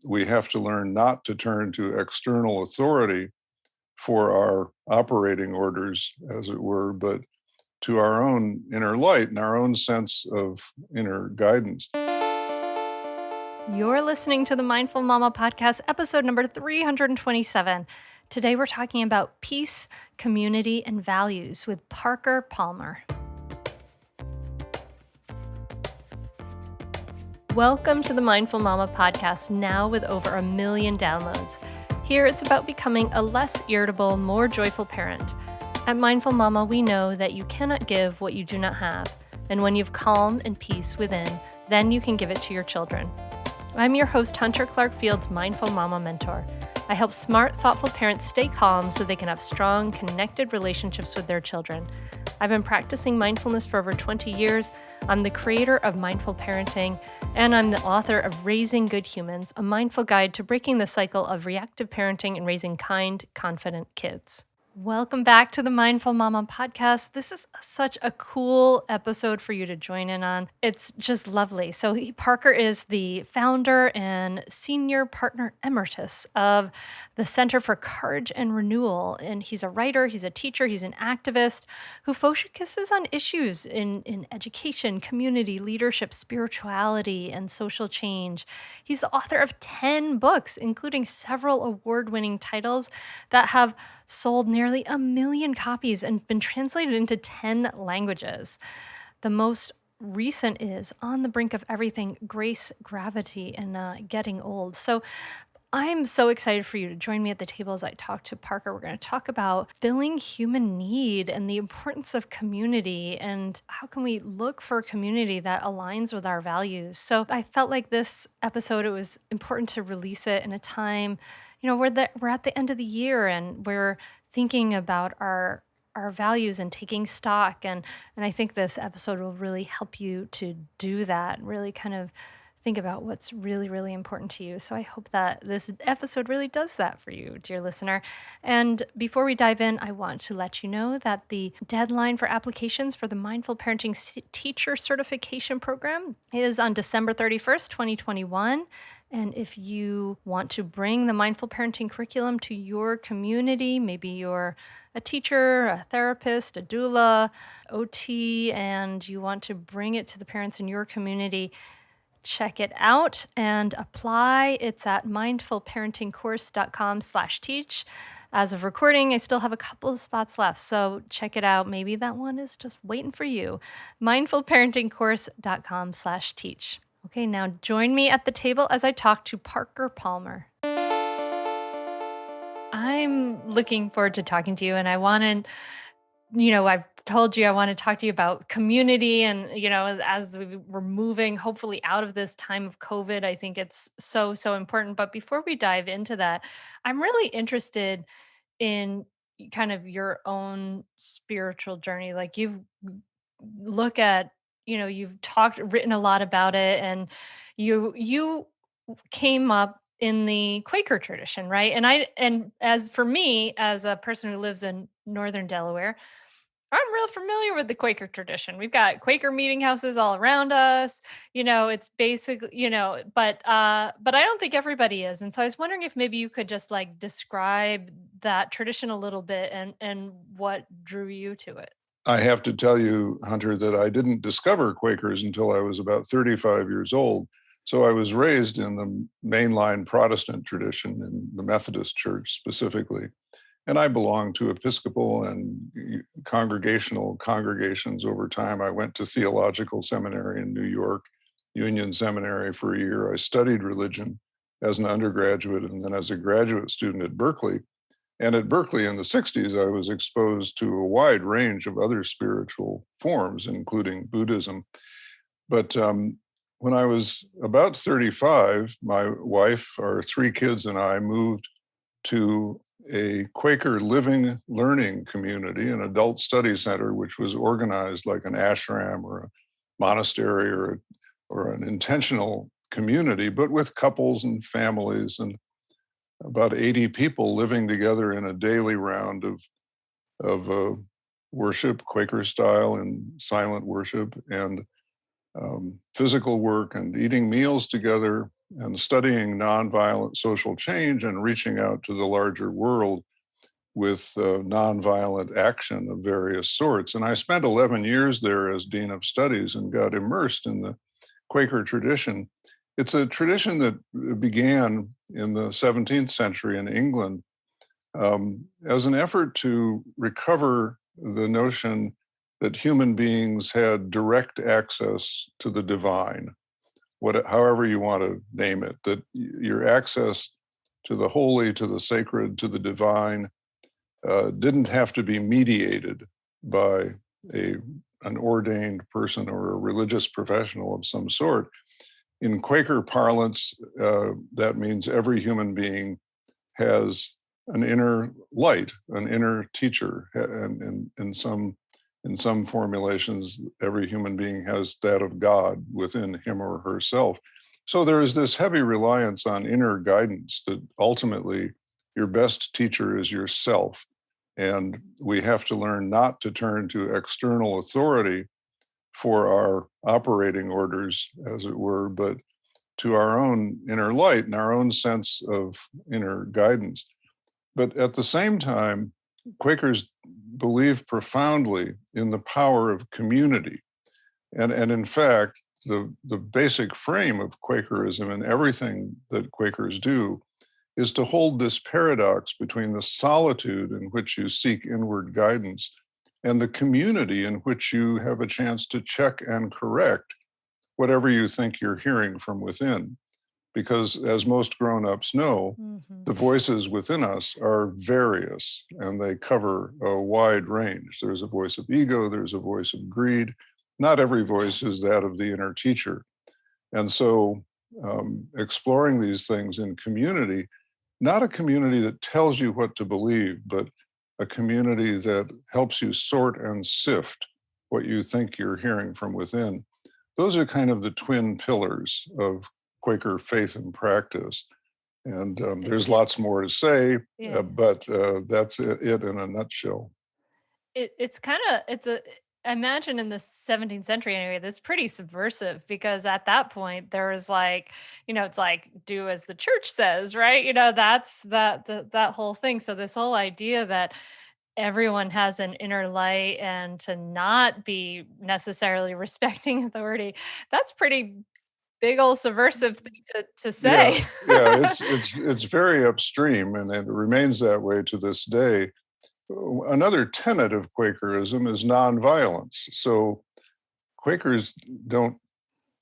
we have to learn not to turn to external authority for our operating orders, as it were, but to our own inner light and our own sense of inner guidance. You're listening to the Mindful Mama podcast, episode number 327. Today we're talking about peace, community, and values with Parker Palmer. Welcome to the Mindful Mama podcast, now with over 1 million downloads. Here it's about becoming a less irritable, more joyful parent. At Mindful Mama, we know that you cannot give what you do not have. And when you've calm and peace within, then you can give it to your children. I'm your host, Hunter Clark-Field's Mindful Mama mentor. I help smart, thoughtful parents stay calm so they can have strong, connected relationships with their children. I've been practicing mindfulness for over 20 years. I'm the creator of Mindful Parenting, and I'm the author of Raising Good Humans, a mindful guide to breaking the cycle of reactive parenting and raising kind, confident kids. Welcome back to the Mindful Mama podcast. This is such a cool episode for you to join in on. It's just lovely. So Parker is the founder and Senior Partner Emeritus of the Center for Courage and Renewal. And he's a writer, he's a teacher, he's an activist who focuses on issues in education, community, leadership, spirituality, and social change. He's the author of 10 books, including several award-winning titles that have sold nearly 1 million copies and been translated into 10 languages. The most recent is On the Brink of Everything, Grace, Gravity, and Getting Old. So I'm so excited for you to join me at the table as I talk to Parker. We're going to talk about filling human need and the importance of community and how can we look for a community that aligns with our values. So I felt like this episode, it was important to release it in a time, we're at the end of the year and we're thinking about our values and taking stock. And I think this episode will really help you to do that, really kind of think about what's really, really important to you. So I hope that this episode really does that for you, dear listener. And before we dive in, I want to let you know that the deadline for applications for the Mindful Parenting Teacher Certification Program is on December 31st, 2021. And if you want to bring the mindful parenting curriculum to your community, maybe you're a teacher, a therapist, a doula, OT, and you want to bring it to the parents in your community, check it out and apply. It's at mindfulparentingcourse.com/teach. As of recording, I still have a couple of spots left, so check it out. Maybe that one is just waiting for you. mindfulparentingcourse.com/teach. Okay, now join me at the table as I talk to Parker Palmer. I'm looking forward to talking to you, and I want to, I've told you I want to talk to you about community and, as we're moving hopefully out of this time of COVID, I think it's so, so important. But before we dive into that, I'm really interested in kind of your own spiritual journey. Like look at, you've written a lot about it, and you came up in the Quaker tradition, right? And as for me, as a person who lives in northern Delaware, I'm real familiar with the Quaker tradition. We've got Quaker meeting houses all around us. It's basically, but I don't think everybody is. And so I was wondering if maybe you could just like describe that tradition a little bit and what drew you to it. I have to tell you, Hunter, that I didn't discover Quakers until I was about 35 years old. So I was raised in the mainline Protestant tradition in the Methodist Church specifically. And I belonged to Episcopal and congregational congregations over time. I went to theological seminary in New York, Union Seminary for a year. I studied religion as an undergraduate and then as a graduate student at Berkeley. And at Berkeley in the 60s, I was exposed to a wide range of other spiritual forms, including Buddhism. But when I was about 35, my wife, our 3 kids, and I moved to a Quaker living learning community, an adult study center, which was organized like an ashram or a monastery or an intentional community, but with couples and families and about 80 people living together in a daily round of worship, Quaker style, and silent worship, and physical work, and eating meals together and studying nonviolent social change and reaching out to the larger world with nonviolent action of various sorts. And I spent 11 years there as Dean of Studies and got immersed in the Quaker tradition. It's a tradition that began in the 17th century in England as an effort to recover the notion that human beings had direct access to the divine, however you want to name it, that your access to the holy, to the sacred, to the divine didn't have to be mediated by an ordained person or a religious professional of some sort. In Quaker parlance, that means every human being has an inner light, an inner teacher, and in some formulations, every human being has that of God within him or herself. So there is this heavy reliance on inner guidance that ultimately your best teacher is yourself. And we have to learn not to turn to external authority for our operating orders, as it were, but to our own inner light and our own sense of inner guidance. But at the same time, Quakers believe profoundly in the power of community. And in fact, the basic frame of Quakerism and everything that Quakers do is to hold this paradox between the solitude in which you seek inward guidance and the community in which you have a chance to check and correct whatever you think you're hearing from within. Because as most grown-ups know, the voices within us are various and they cover a wide range. There's a voice of ego, there's a voice of greed. Not every voice is that of the inner teacher. And so exploring these things in community, not a community that tells you what to believe, but a community that helps you sort and sift what you think you're hearing from within. Those are kind of the twin pillars of Quaker faith and practice. And there's lots more to say, but that's it in a nutshell. I imagine in the 17th century anyway, that's pretty subversive because at that point there was like, it's like do as the church says, right? That's that whole thing. So this whole idea that everyone has an inner light and to not be necessarily respecting authority, that's pretty big old subversive thing to say. Yeah, it's very upstream, and it remains that way to this day. Another tenet of Quakerism is nonviolence. So Quakers don't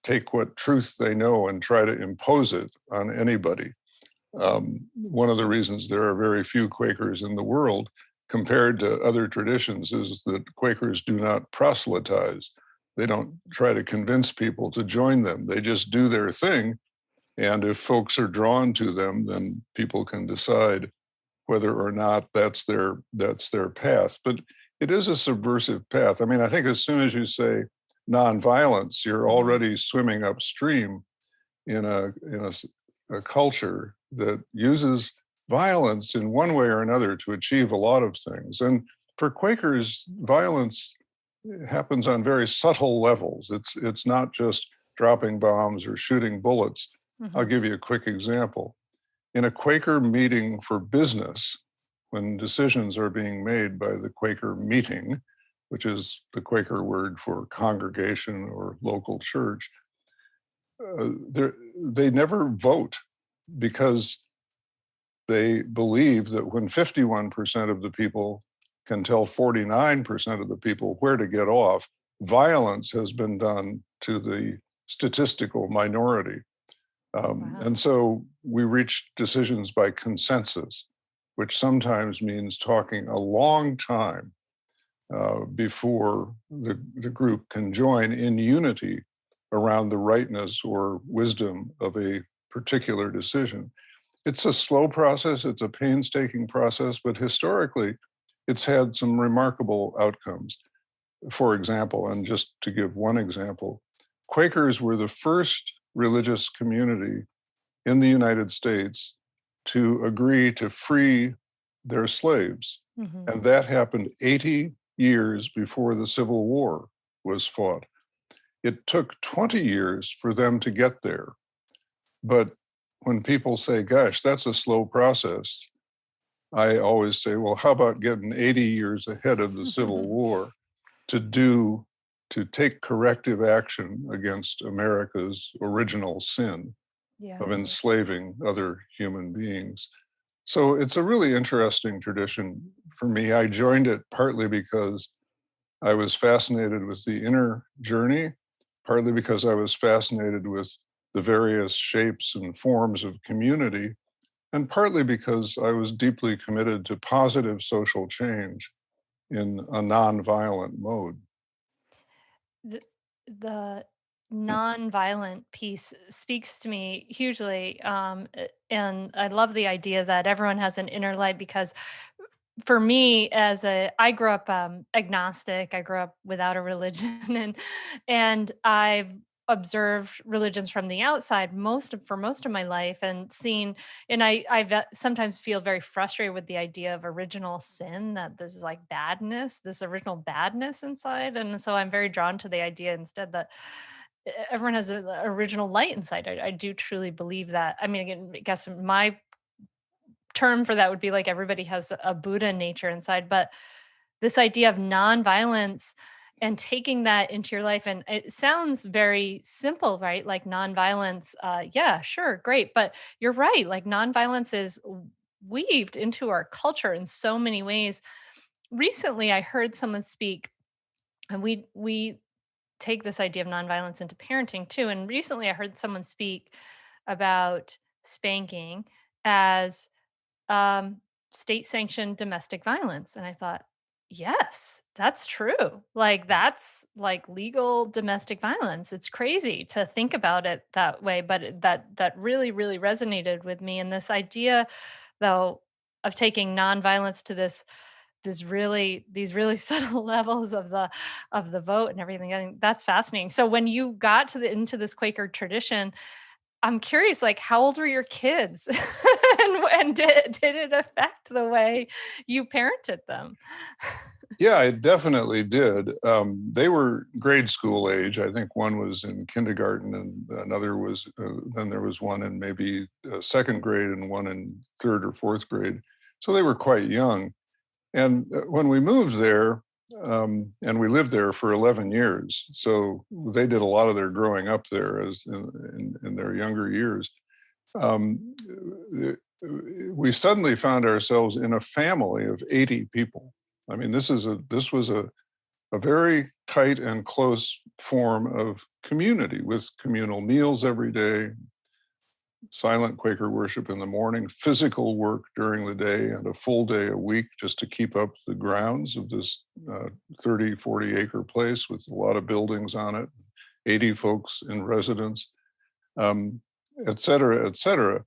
take what truth they know and try to impose it on anybody. One of the reasons there are very few Quakers in the world compared to other traditions is that Quakers do not proselytize. They don't try to convince people to join them. They just do their thing. And if folks are drawn to them, then people can decide whether or not that's their path. But it is a subversive path. I mean, I think as soon as you say nonviolence, you're already swimming upstream in a culture that uses violence in one way or another to achieve a lot of things. And for Quakers, violence happens on very subtle levels. It's not just dropping bombs or shooting bullets. I'll give you a quick example. In a Quaker meeting for business, when decisions are being made by the Quaker meeting, which is the Quaker word for congregation or local church, they never vote because they believe that when 51% of the people can tell 49% of the people where to get off, violence has been done to the statistical minority. And so we reach decisions by consensus, which sometimes means talking a long time before the group can join in unity around the rightness or wisdom of a particular decision. It's a slow process, it's a painstaking process, but historically, it's had some remarkable outcomes. For example, and just to give one example, Quakers were the first religious community in the United States to agree to free their slaves. And that happened 80 years before the Civil War was fought. It took 20 years for them to get there. But when people say, gosh, that's a slow process, I always say, well, how about getting 80 years ahead of the Civil War to take corrective action against America's original sin Yeah. of enslaving other human beings. So it's a really interesting tradition for me. I joined it partly because I was fascinated with the inner journey, partly because I was fascinated with the various shapes and forms of community, and partly because I was deeply committed to positive social change in a nonviolent mode. The, the non-violent piece speaks to me hugely, and I love the idea that everyone has an inner light because for me I grew up agnostic. I grew up without a religion and I've observed religions from the outside for most of my life and seen, and sometimes feel very frustrated with the idea of original sin, that this is like badness, this original badness inside. And so I'm very drawn to the idea instead that everyone has an original light inside. I do truly believe that. I mean, again, I guess my term for that would be like everybody has a Buddha nature inside, but this idea of nonviolence and taking that into your life, and it sounds very simple, right? Like nonviolence, yeah, sure, great, but you're right. Like nonviolence is weaved into our culture in so many ways. Recently, I heard someone speak, and we take this idea of nonviolence into parenting too. And recently, I heard someone speak about spanking as um, state sanctioned domestic violence. And I thought, yes, that's true. Like, that's like legal domestic violence. It's crazy to think about it that way, but that really, really resonated with me. And this idea, though, of taking nonviolence to these really subtle levels of the vote and everything. I think that's fascinating. So when you got into this Quaker tradition, I'm curious, like, how old were your kids? And did it affect the way you parented them? Yeah, it definitely did. They were grade school age. I think one was in kindergarten, and another was, then there was one in maybe second grade and one in third or fourth grade. So they were quite young. And when we moved there, and we lived there for 11 years, so they did a lot of their growing up there as in their younger years. Um, we suddenly found ourselves in a family of 80 people. I mean, this was a very tight and close form of community with communal meals every day, silent Quaker worship in the morning, physical work during the day, and a full day a week just to keep up the grounds of this 30, 40 acre place with a lot of buildings on it, 80 folks in residence, um, et cetera, et cetera.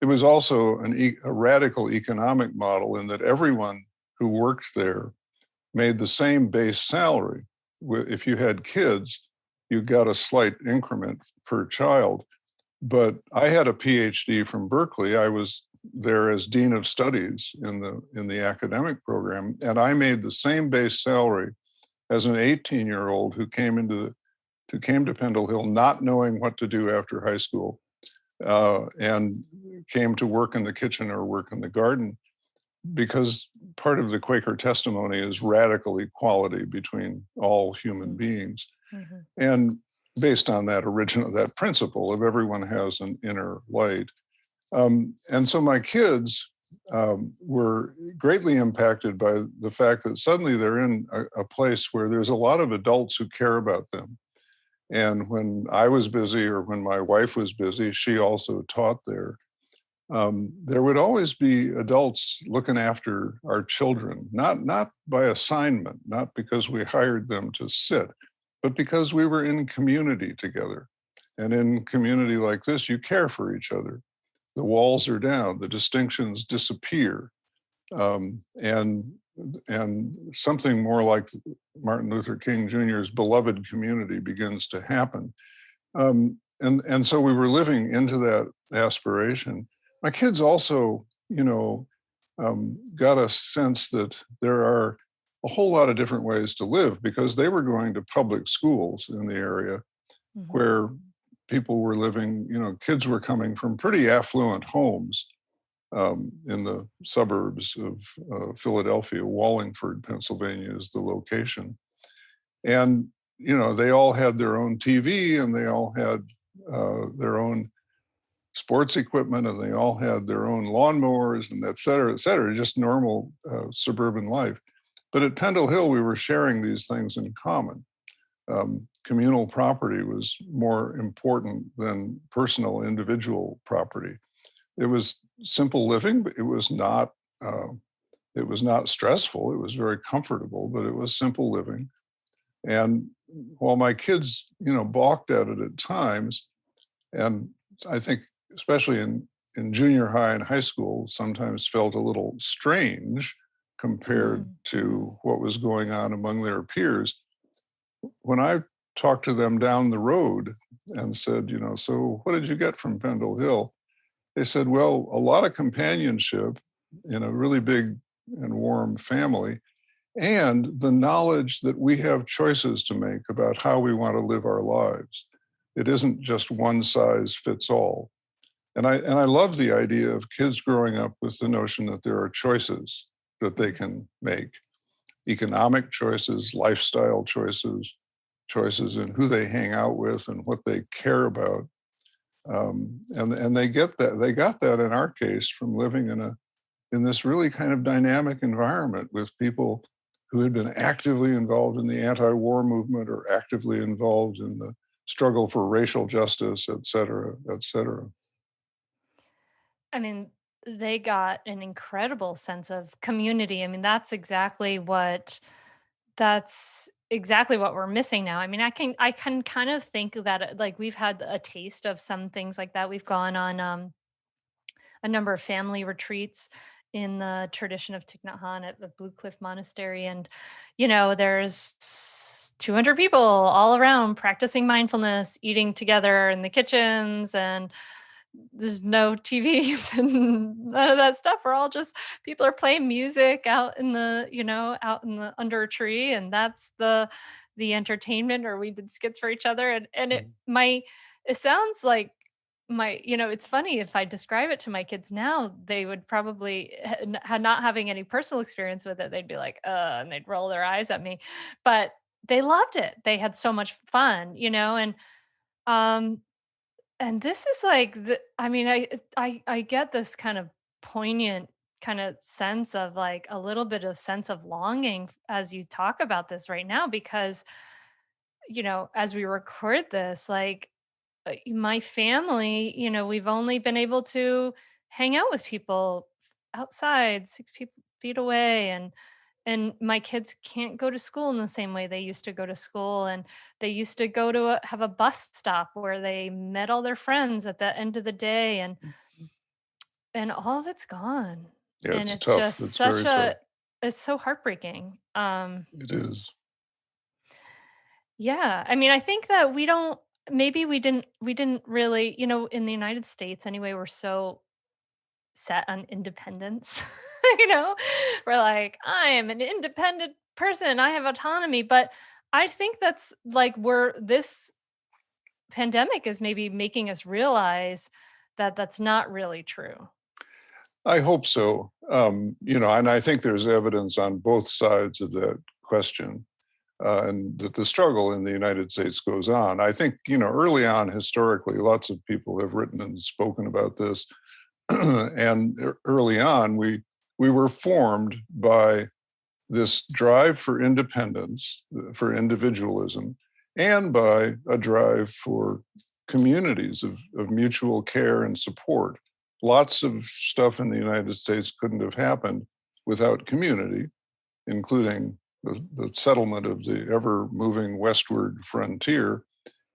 It was also a radical economic model in that everyone who worked there made the same base salary. If you had kids, you got a slight increment per child. But I had a PhD from Berkeley. I was there as dean of studies in the academic program, and I made the same base salary as an 18-year-old who came to Pendle Hill not knowing what to do after high school, and came to work in the kitchen or work in the garden, because part of the Quaker testimony is radical equality between all human beings. Mm-hmm. And based on that principle of everyone has an inner light. And so my kids were greatly impacted by the fact that suddenly they're in a place where there's a lot of adults who care about them. And when I was busy or when my wife was busy, she also taught there. There would always be adults looking after our children, not by assignment, not because we hired them to sit, but because we were in community together. And in community like this, you care for each other. The walls are down, the distinctions disappear. And something more like Martin Luther King Jr.'s beloved community begins to happen. And so we were living into that aspiration. My kids also, got a sense that there are a whole lot of different ways to live, because they were going to public schools in the area Mm-hmm. where people were living, kids were coming from pretty affluent homes in the suburbs of Philadelphia. Wallingford, Pennsylvania is the location. And, they all had their own TV, and they all had their own sports equipment, and they all had their own lawnmowers, and et cetera, just normal suburban life. But at Pendle Hill, we were sharing these things in common. Communal property was more important than personal individual property. It was simple living, but it was not stressful. It was very comfortable, but it was simple living. And while my kids, balked at it at times, and I think especially in junior high and high school, sometimes felt a little strange compared to what was going on among their peers. When I talked to them down the road and said, so what did you get from Pendle Hill? They said, well, a lot of companionship in a really big and warm family, and the knowledge that we have choices to make about how we want to live our lives. It isn't just one size fits all. And I love the idea of kids growing up with the notion that there are choices that they can make. Economic choices, lifestyle choices, choices in who they hang out with and what they care about. And they get that. They got that in our case from living in this really kind of dynamic environment with people who had been actively involved in the anti-war movement or actively involved in the struggle for racial justice, et cetera, et cetera. I mean, they got an incredible sense of community. I mean, that's exactly what we're missing now. I mean, I can kind of think that like we've had a taste of some things like that. We've gone on a number of family retreats in the tradition of Thich Nhat Hanh at the Blue Cliff Monastery. And, there's 200 people all around practicing mindfulness, eating together in the kitchens, and there's no TVs and none of that stuff. We're all just people are playing music out in the under a tree, and that's the entertainment, or we did skits for each other. And it sounds like it's funny if I describe it to my kids now, they would probably not having any personal experience with it, they'd be like, and they'd roll their eyes at me. But they loved it. They had so much fun, um and this is like I mean, I get this kind of poignant kind of sense of like a little bit of sense of longing as you talk about this right now, because as we record this, like my family, we've only been able to hang out with people outside 6 feet away, and my kids can't go to school in the same way they used to go to school. And they used to go to have a bus stop where they met all their friends at the end of the day, and all of it's gone. Yeah, And it's it's tough. just It's such very tough. it's so heartbreaking. It is. Yeah, I mean, I think that we didn't really, in the United States anyway, we're so set on independence. you know we're like, I am an independent person, I have autonomy. But I think that's like we're this pandemic is maybe making us realize that that's not really true. I hope so. And I think there's evidence on both sides of that question, and that the struggle in the United States goes on. I think, early on, historically, lots of people have written and spoken about this. And early on, we were formed by this drive for independence, for individualism, and by a drive for communities of mutual care and support. Lots of stuff in the United States couldn't have happened without community, including the settlement of the ever moving westward frontier.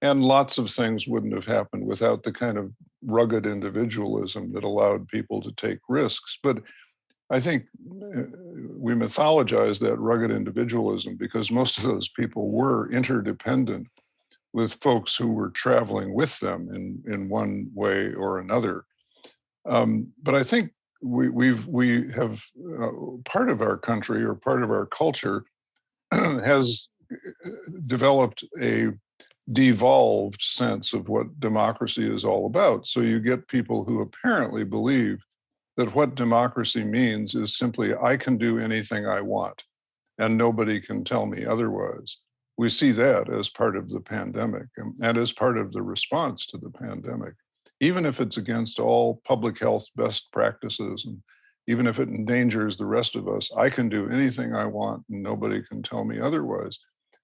And lots of things wouldn't have happened without the kind of rugged individualism that allowed people to take risks. But I think we mythologize that rugged individualism because most of those people were interdependent with folks who were traveling with them in one way or another. But I think we have part of our country or part of our culture has developed a devolved sense of what democracy is all about. So you get people who apparently believe that what democracy means is simply, I can do anything I want and nobody can tell me otherwise. We see that as part of the pandemic and as part of the response to the pandemic, even if it's against all public health best practices, and even if it endangers the rest of us. I can do anything I want and nobody can tell me otherwise.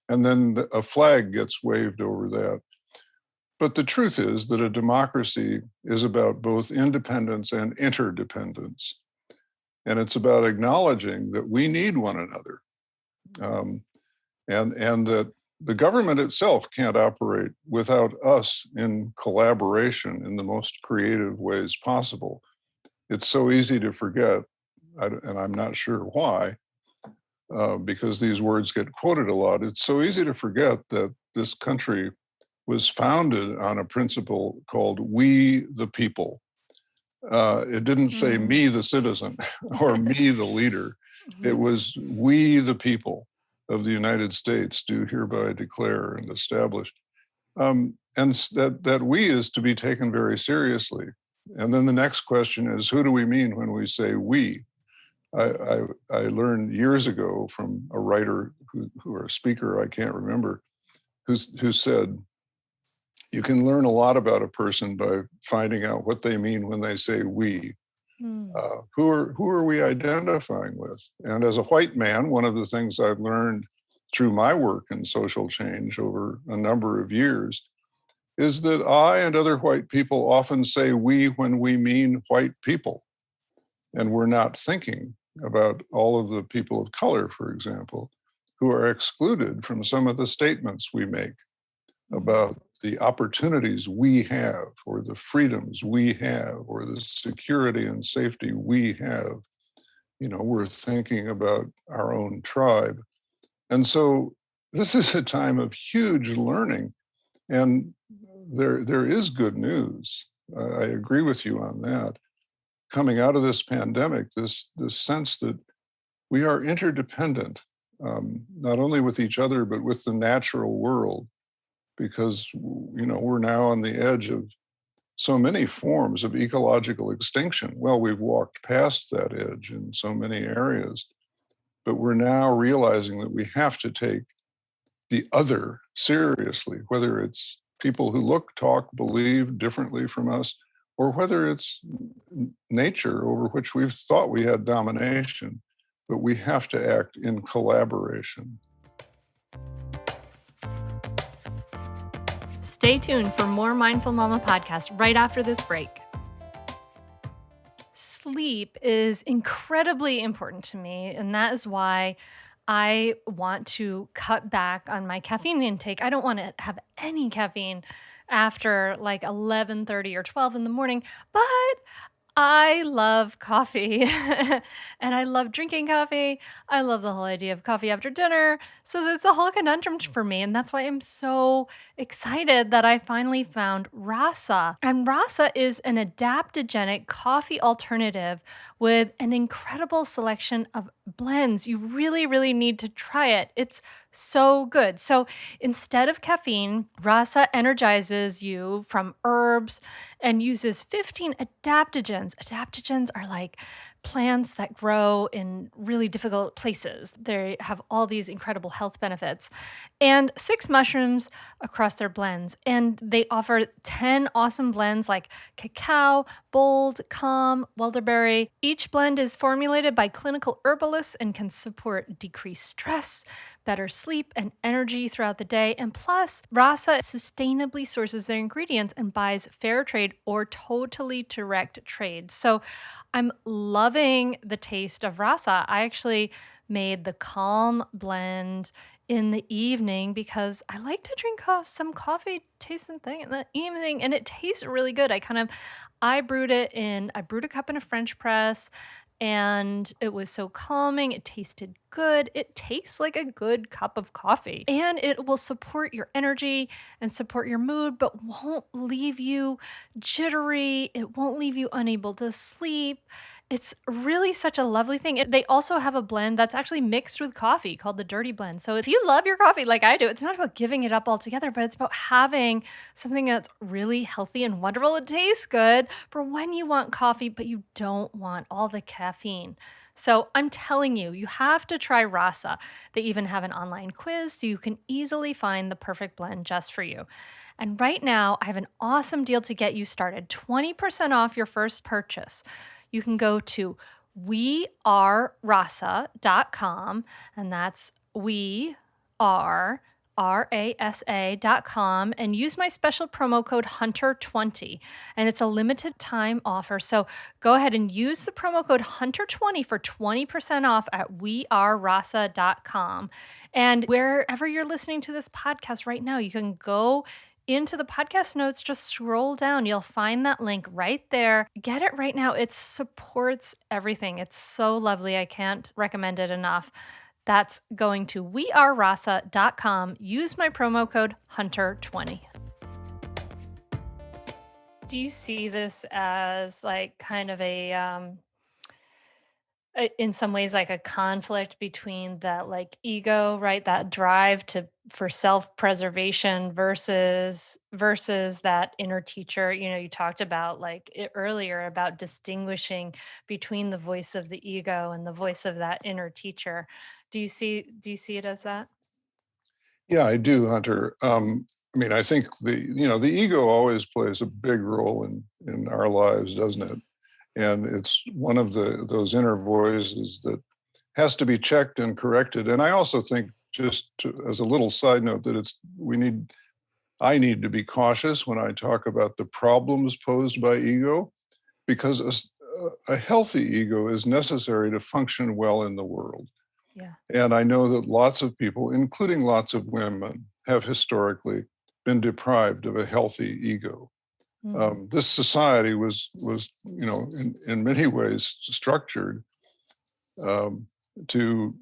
And then a flag gets waved over that. But the truth is that a democracy is about both independence and interdependence. And it's about acknowledging that we need one another, and that the government itself can't operate without us in collaboration in the most creative ways possible. It's so easy to forget, and I'm not sure why, because these words get quoted a lot. It's so easy to forget that this country was founded on a principle called "we the people." It didn't say "me the citizen" or "me the leader." It was "we the people of the United States do hereby declare and establish." And that "we" is to be taken very seriously. And then the next question is, who do we mean when we say "we"? I learned years ago from a writer or a speaker, I can't remember, who said, you can learn a lot about a person by finding out what they mean when they say "we." Who are we identifying with? And as a white man, one of the things I've learned through my work in social change over a number of years is that I and other white people often say "we" when we mean white people. And we're not thinking about all of the people of color, for example, who are excluded from some of the statements we make about the opportunities we have, or the freedoms we have, or the security and safety we have. We're thinking about our own tribe. And so this is a time of huge learning. And there is good news. I agree with you on that. Coming out of this pandemic, this sense that we are interdependent, not only with each other, but with the natural world, because we're now on the edge of so many forms of ecological extinction. Well, we've walked past that edge in so many areas, but we're now realizing that we have to take the other seriously, whether it's people who look, talk, believe differently from us, or whether it's nature over which we've thought we had domination, but we have to act in collaboration. Stay tuned for more Mindful Mama podcast right after this break. Sleep is incredibly important to me, and that is why I want to cut back on my caffeine intake. I don't want to have any caffeine after like 11:30 or 12 in the morning, but I love coffee and I love drinking coffee. I love the whole idea of coffee after dinner. So it's a whole conundrum for me. And that's why I'm so excited that I finally found Rasa. And Rasa is an adaptogenic coffee alternative with an incredible selection of blends. You really, really need to try it. It's so good. So instead of caffeine, Rasa energizes you from herbs and uses 15 adaptogens. Adaptogens are like plants that grow in really difficult places. They have all these incredible health benefits, and 6 mushrooms across their blends. And they offer 10 awesome blends like cacao, bold, calm, elderberry. Each blend is formulated by clinical herbalists and can support decreased stress, better sleep, and energy throughout the day. And plus, Rasa sustainably sources their ingredients and buys fair trade or totally direct trade. So I'm loving the taste of Rasa. I actually made the calm blend in the evening because I like to drink some coffee tasting thing in the evening, and it tastes really good. I brewed a cup in a French press, and it was so calming. It tasted good. It tastes like a good cup of coffee, and it will support your energy and support your mood, but won't leave you jittery. It won't leave you unable to sleep. It's really such a lovely thing. They also have a blend that's actually mixed with coffee called the Dirty Blend. So if you love your coffee like I do, it's not about giving it up altogether, but it's about having something that's really healthy and wonderful. It tastes good for when you want coffee, but you don't want all the caffeine. So I'm telling you, you have to try Rasa. They even have an online quiz so you can easily find the perfect blend just for you. And right now, I have an awesome deal to get you started, 20% off your first purchase. You can go to wearerasa.com, and that's rasa.com, and use my special promo code HUNTER20. And it's a limited time offer. So go ahead and use the promo code HUNTER20 for 20% off at wearerasa.com. And wherever you're listening to this podcast right now, you can go into the podcast notes, just scroll down. You'll find that link right there. Get it right now. It supports everything. It's so lovely. I can't recommend it enough. That's going to wearerasa.com. Use my promo code HUNTER20. Do you see this as like kind of in some ways like a conflict between that like ego, right? That drive for self-preservation versus that inner teacher. You talked about like earlier about distinguishing between the voice of the ego and the voice of that inner teacher. Do you see it as that? Yeah, I do, Hunter. I mean, I think the ego always plays a big role in our lives, doesn't it? And it's one of those inner voices that has to be checked and corrected. And I also think, as a little side note, that I need to be cautious when I talk about the problems posed by ego, because a healthy ego is necessary to function well in the world. Yeah. And I know that lots of people, including lots of women, have historically been deprived of a healthy ego. This society was in many ways structured to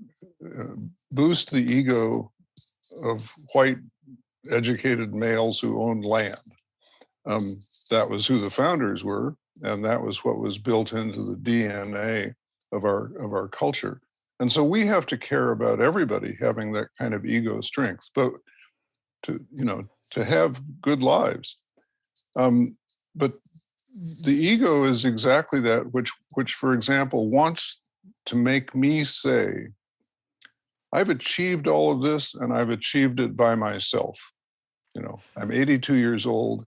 boost the ego of white educated males who owned land. That was who the founders were, and that was what was built into the DNA of our culture. And so we have to care about everybody having that kind of ego strength, but to have good lives. But the ego is exactly that, which, for example, wants to make me say, I've achieved all of this and I've achieved it by myself. I'm 82 years old.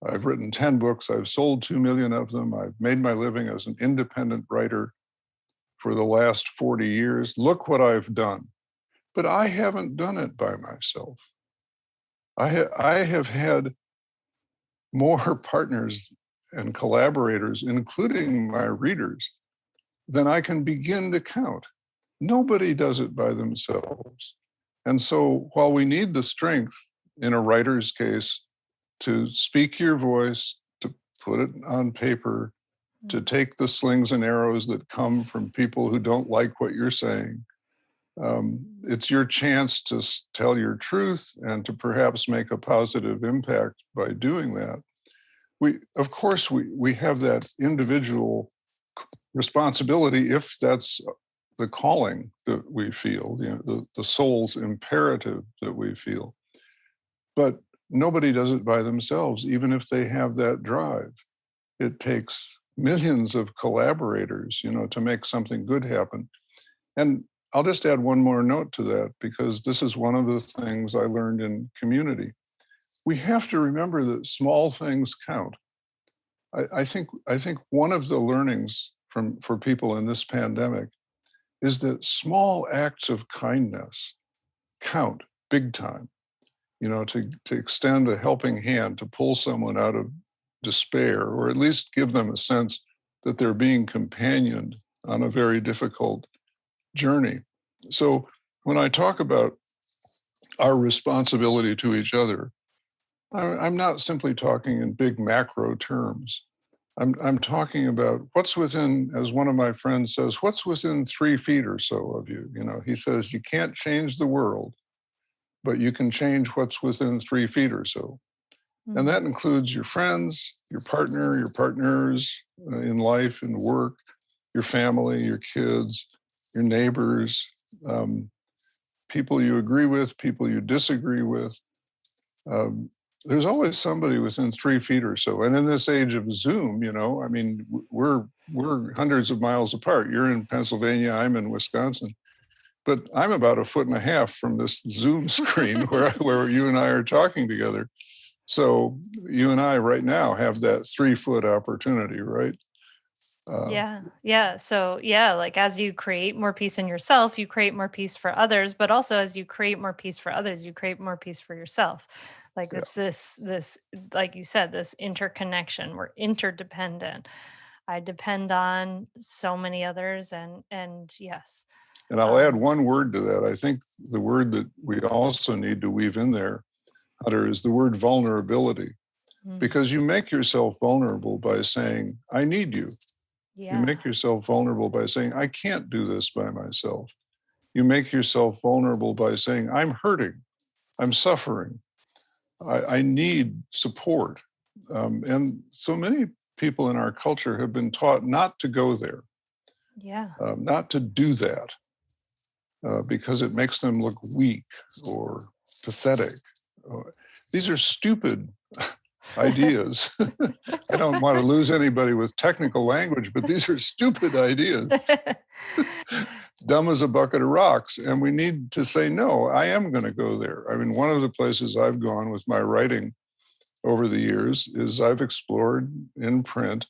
I've written 10 books. I've sold 2 million of them. I've made my living as an independent writer for the last 40 years. Look what I've done. But I haven't done it by myself. I have had more partners and collaborators, including my readers, than I can begin to count. Nobody does it by themselves. And so while we need the strength in a writer's case to speak your voice, to put it on paper, to take the slings and arrows that come from people who don't like what you're saying, it's your chance to tell your truth and to perhaps make a positive impact by doing that. Of course, we have that individual responsibility if that's the calling that we feel, the soul's imperative that we feel. But nobody does it by themselves, even if they have that drive. It takes millions of collaborators, to make something good happen. And I'll just add one more note to that, because this is one of the things I learned in community. We have to remember that small things count. I think one of the learnings for people in this pandemic is that small acts of kindness count big time. To extend a helping hand, to pull someone out of despair, or at least give them a sense that they're being companioned on a very difficult journey. So when I talk about our responsibility to each other, I'm not simply talking in big macro terms. I'm talking about what's within, as one of my friends says, what's within 3 feet or so of you. He says you can't change the world, but you can change what's within 3 feet or so. And that includes your friends, your partner, your partners in life and work, your family, your kids, your neighbors, people you agree with, people you disagree with. There's always somebody within 3 feet or so. And in this age of Zoom, I mean, we're hundreds of miles apart. You're in Pennsylvania, I'm in Wisconsin. But I'm about 1.5 feet from this Zoom screen where you and I are talking together. So you and I right now have that 3-foot opportunity, right? Yeah. So, like as you create more peace in yourself, you create more peace for others, but also as you create more peace for others, you create more peace for yourself. Like Yeah. it's this, like you said, this interconnection. We're interdependent. I depend on so many others, and yes. And I'll add one word to that. I think the word that we also need to weave in there, Hunter, is the word vulnerability. Because you make yourself vulnerable by saying, I need you. You make yourself vulnerable by saying, I can't do this by myself. You make yourself vulnerable by saying, I'm hurting, I'm suffering, I need support. And so many people in our culture have been taught not to go there, not to do that, because it makes them look weak or pathetic. These are stupid ideas. I don't want to lose anybody with technical language, but these are stupid ideas. Dumb as a bucket of rocks. And we need to say, no, I am going to go there. I mean, one of the places I've gone with my writing over the years is I've explored in print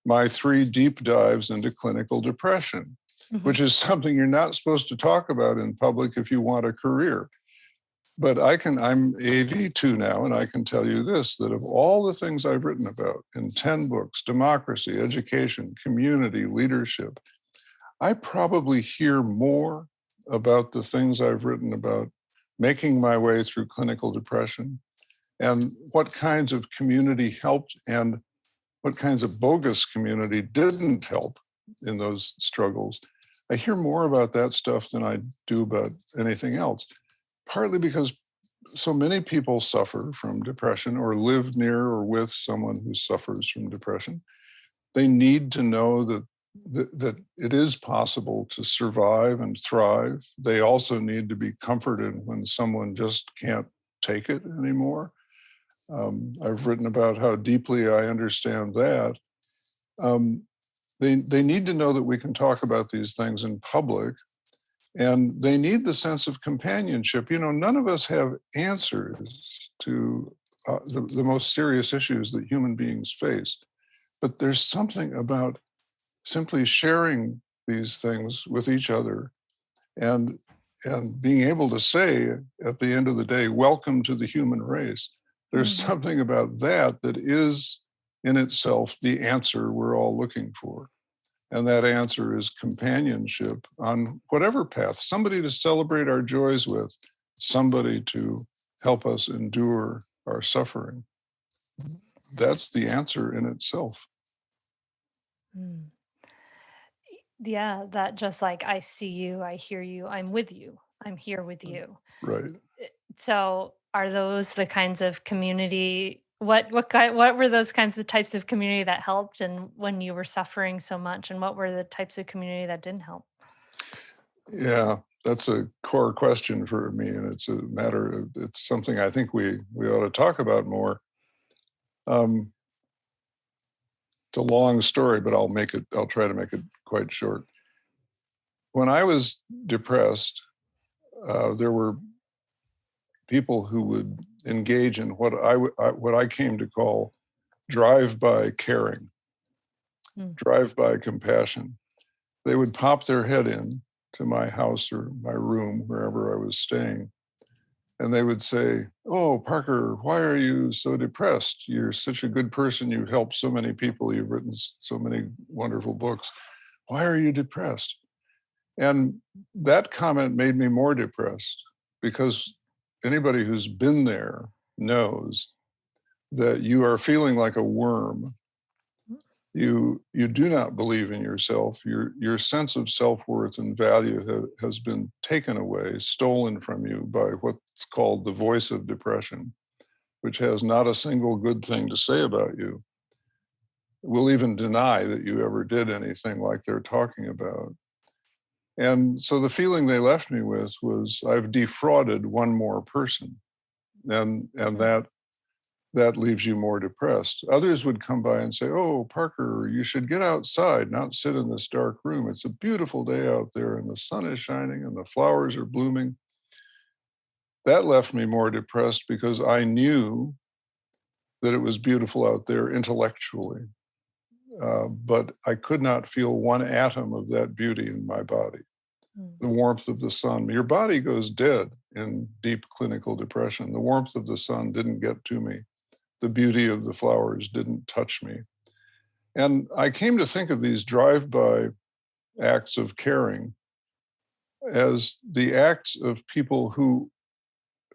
my 3 deep dives into clinical depression, which is something you're not supposed to talk about in public if you want a career. But I'm 82 now, and I can tell you this, that of all the things I've written about in 10 books, democracy, education, community, leadership, I probably hear more about the things I've written about making my way through clinical depression and what kinds of community helped and what kinds of bogus community didn't help in those struggles. I hear more about that stuff than I do about anything else. Partly because so many people suffer from depression or live near or with someone who suffers from depression. They need to know that it is possible to survive and thrive. They also need to be comforted when someone just can't take it anymore. I've written about how deeply I understand that. They need to know that we can talk about these things in public. And they need the sense of companionship. None of us have answers to the most serious issues that human beings face. But there's something about simply sharing these things with each other and being able to say at the end of the day, welcome to the human race. There's something about that is in itself the answer we're all looking for. And that answer is companionship on whatever path, somebody to celebrate our joys with, somebody to help us endure our suffering. That's the answer in itself. Yeah, that just like, I see you, I hear you, I'm with you, I'm here with you. Right. So are those the kinds of community, what were those kinds of types of community that helped and when you were suffering so much, and what were the types of community that didn't help? Yeah, that's a core question for me, and it's something I think we ought to talk about more. It's a long story, but I'll try to make it quite short. When I was depressed, there were people who would engage in what I came to call drive-by caring, drive-by compassion. They would pop their head in to my house or my room, wherever I was staying, and they would say, "Oh, Parker, why are you so depressed? You're such a good person. You've helped so many people. You've written so many wonderful books. Why are you depressed?" And that comment made me more depressed, because anybody who's been there knows that you are feeling like a worm You do not believe in yourself. Your sense of self-worth and value has been taken away, stolen from you by what's called the voice of depression, which has not a single good thing to say about you. Will even deny that you ever did anything like they're talking about. And so the feeling they left me with was, I've defrauded one more person, and that leaves you more depressed. Others would come by and say, "Oh, Parker, you should get outside, not sit in this dark room. It's a beautiful day out there, and the sun is shining, and the flowers are blooming." That left me more depressed because I knew that it was beautiful out there intellectually, but I could not feel one atom of that beauty in my body. The warmth of the sun. Your body goes dead in deep clinical depression. The warmth of the sun didn't get to me. The beauty of the flowers didn't touch me. And I came to think of these drive-by acts of caring as the acts of people who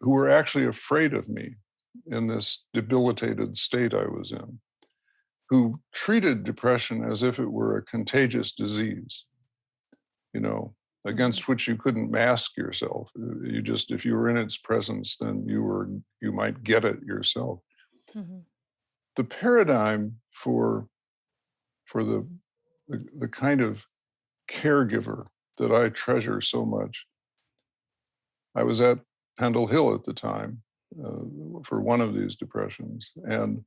were actually afraid of me in this debilitated state I was in, who treated depression as if it were a contagious disease, against which you couldn't mask yourself. You just, if you were in its presence, then you might get it yourself. Mm-hmm. The paradigm for the kind of caregiver that I treasure so much. I was at Pendle Hill at the time for one of these depressions, and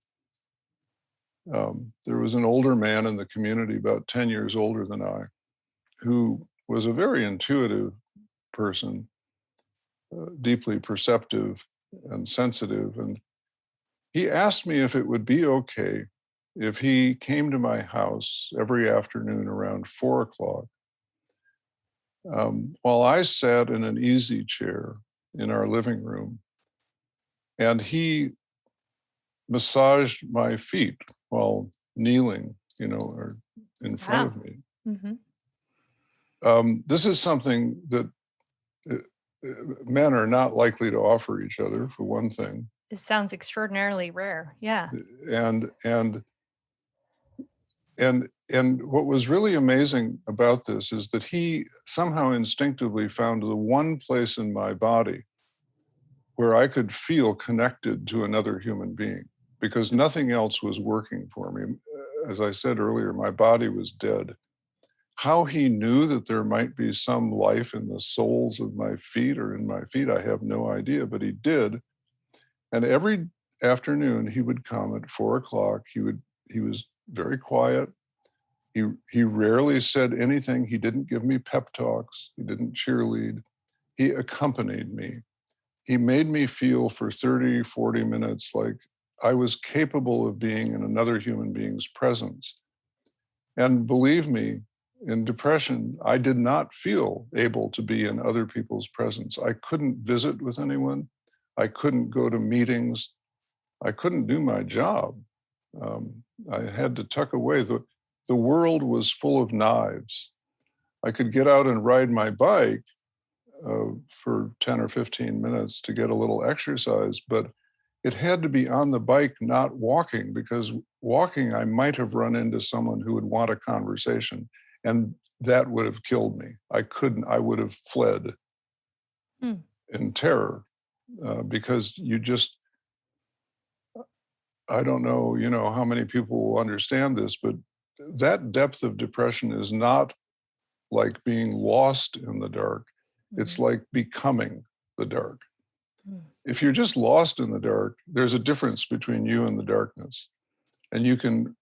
there was an older man in the community, about 10 years older than I, who was a very intuitive person, deeply perceptive and sensitive. And he asked me if it would be okay if he came to my house every afternoon around 4 o'clock, while I sat in an easy chair in our living room, and he massaged my feet while kneeling, or in front of me. Mm-hmm. This is something that men are not likely to offer each other, for one thing. It sounds extraordinarily rare. Yeah. And what was really amazing about this is that he somehow instinctively found the one place in my body where I could feel connected to another human being, because nothing else was working for me. As I said earlier, my body was dead. How he knew that there might be some life in the soles of my feet or in my feet, I have no idea, but he did. And every afternoon he would come at 4 o'clock. He was very quiet. He rarely said anything. He didn't give me pep talks. He didn't cheerlead. He accompanied me. He made me feel for 30, 40 minutes like I was capable of being in another human being's presence. And believe me, in depression, I did not feel able to be in other people's presence. I couldn't visit with anyone. I couldn't go to meetings. I couldn't do my job. I had to tuck away. The world was full of knives. I could get out and ride my bike for 10 or 15 minutes to get a little exercise, but it had to be on the bike, not walking, because walking, I might have run into someone who would want a conversation, and that would have killed me. I would have fled in terror because I don't know, how many people will understand this, but that depth of depression is not like being lost in the dark. It's like becoming the dark. If you're just lost in the dark, there's a difference between you and the darkness. And you can,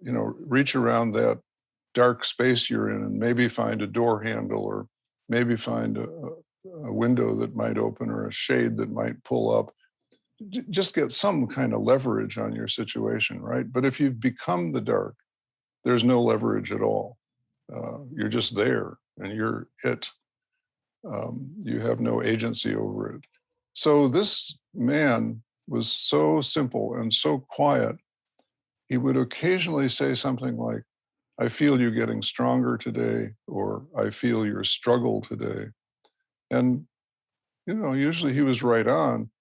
reach around that dark space you're in and maybe find a door handle, or maybe find a window that might open, or a shade that might pull up. Just get some kind of leverage on your situation, right? But if you've become the dark, there's no leverage at all. You're just there, and you're it. You have no agency over it. So this man was so simple and so quiet. He would occasionally say something like, "I feel you getting stronger today," or "I feel your struggle today." And, usually he was right on.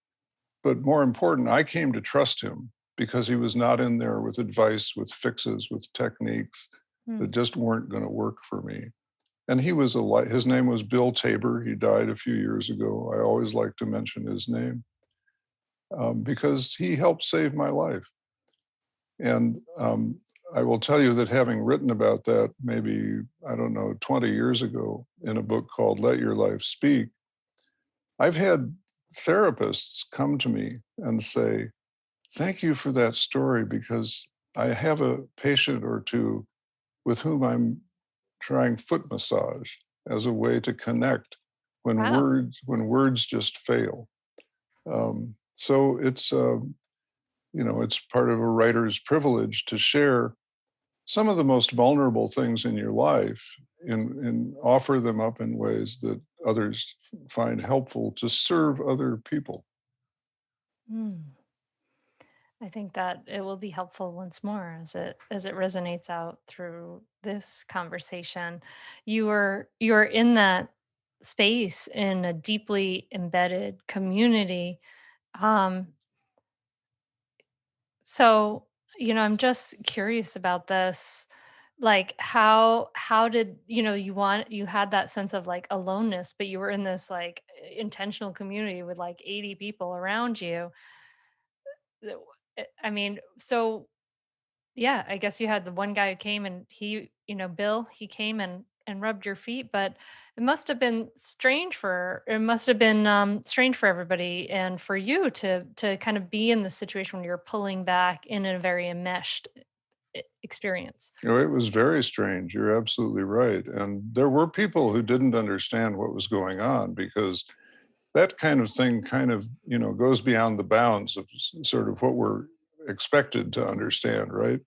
But more important, I came to trust him because he was not in there with advice, with fixes, with techniques that just weren't going to work for me. And he was his name was Bill Tabor. He died a few years ago. I always like to mention his name because he helped save my life. And I will tell you that having written about that maybe, 20 years ago in a book called Let Your Life Speak, I've had therapists come to me and say, thank you for that story, because I have a patient or two with whom I'm trying foot massage as a way to connect when Wow. words just fail. So it's it's part of a writer's privilege to share some of the most vulnerable things in your life and offer them up in ways that others find helpful to serve other people. Mm. I think that it will be helpful once more as it resonates out through this conversation. You are in that space in a deeply embedded community. Um, so I'm just curious about this. Like how did you had that sense of like aloneness, but you were in this like intentional community with like 80 people around you. I mean, so yeah, I guess you had the one guy who came and Bill, he came and rubbed your feet, but it must have been strange for everybody and for you to kind of be in the situation when you're pulling back in a very enmeshed experience. It was very strange. You're absolutely right. And there were people who didn't understand what was going on, because that kind of thing goes beyond the bounds of sort of what we're expected to understand, right?